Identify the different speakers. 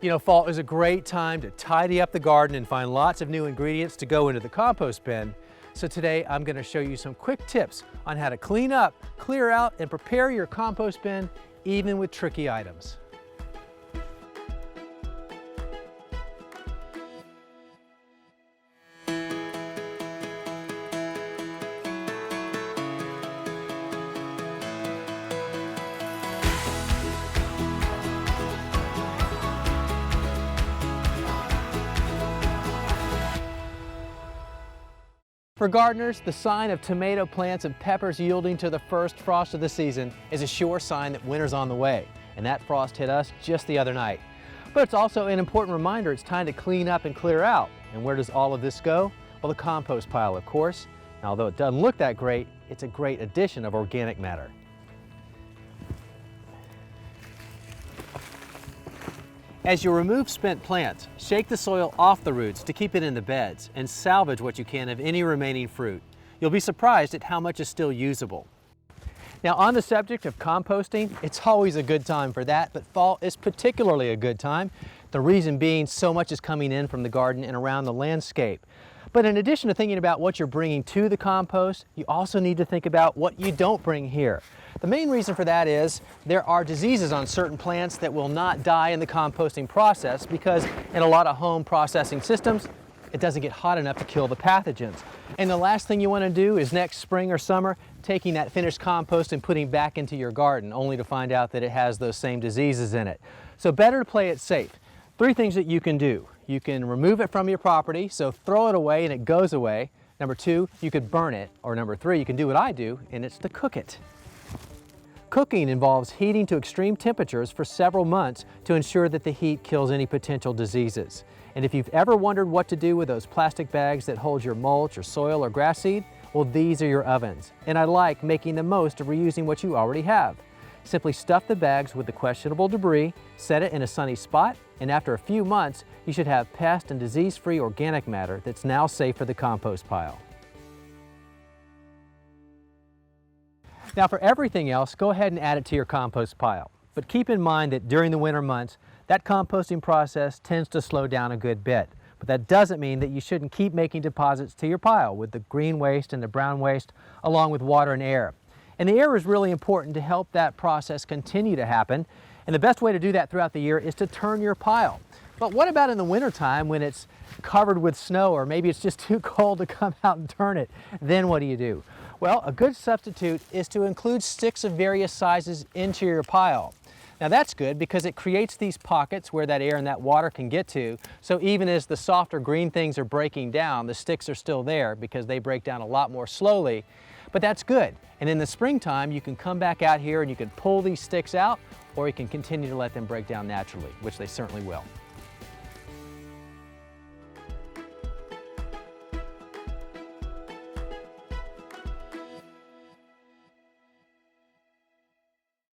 Speaker 1: You know, fall is a great time to tidy up the garden and find lots of new ingredients to go into the compost bin. So today I'm going to show you some quick tips on how to clean up, clear out, and prepare your compost bin even with tricky items. For gardeners, the sign of tomato plants and peppers yielding to the first frost of the season is a sure sign that winter's on the way, and that frost hit us just the other night. But it's also an important reminder it's time to clean up and clear out. And where does all of this go? Well, the compost pile, of course. Now, although it doesn't look that great, it's a great addition of organic matter. As you remove spent plants, shake the soil off the roots to keep it in the beds and salvage what you can of any remaining fruit. You'll be surprised at how much is still usable. Now, on the subject of composting, it's always a good time for that, but fall is particularly a good time. The reason being, so much is coming in from the garden and around the landscape. But in addition to thinking about what you're bringing to the compost, you also need to think about what you don't bring here. The main reason for that is there are diseases on certain plants that will not die in the composting process because in a lot of home processing systems, it doesn't get hot enough to kill the pathogens. And the last thing you want to do is next spring or summer, taking that finished compost and putting back into your garden, only to find out that it has those same diseases in it. So better to play it safe. 3 things that you can do. You can remove it from your property, so throw it away and it goes away. Number 2, you could burn it. Or number 3, you can do what I do, and it's to cook it. Cooking involves heating to extreme temperatures for several months to ensure that the heat kills any potential diseases. And if you've ever wondered what to do with those plastic bags that hold your mulch or soil or grass seed, well, these are your ovens. And I like making the most of reusing what you already have. Simply stuff the bags with the questionable debris, set it in a sunny spot, and after a few months, you should have pest and disease-free organic matter that's now safe for the compost pile. Now, for everything else, go ahead and add it to your compost pile. But keep in mind that during the winter months, that composting process tends to slow down a good bit. But that doesn't mean that you shouldn't keep making deposits to your pile with the green waste and the brown waste, along with water and air. And the air is really important to help that process continue to happen. And the best way to do that throughout the year is to turn your pile. But what about in the wintertime when it's covered with snow or maybe it's just too cold to come out and turn it? Then what do? Well, a good substitute is to include sticks of various sizes into your pile. Now that's good because it creates these pockets where that air and that water can get to, so even as the softer green things are breaking down, the sticks are still there because they break down a lot more slowly, but that's good. And in the springtime, you can come back out here and you can pull these sticks out, or you can continue to let them break down naturally, which they certainly will.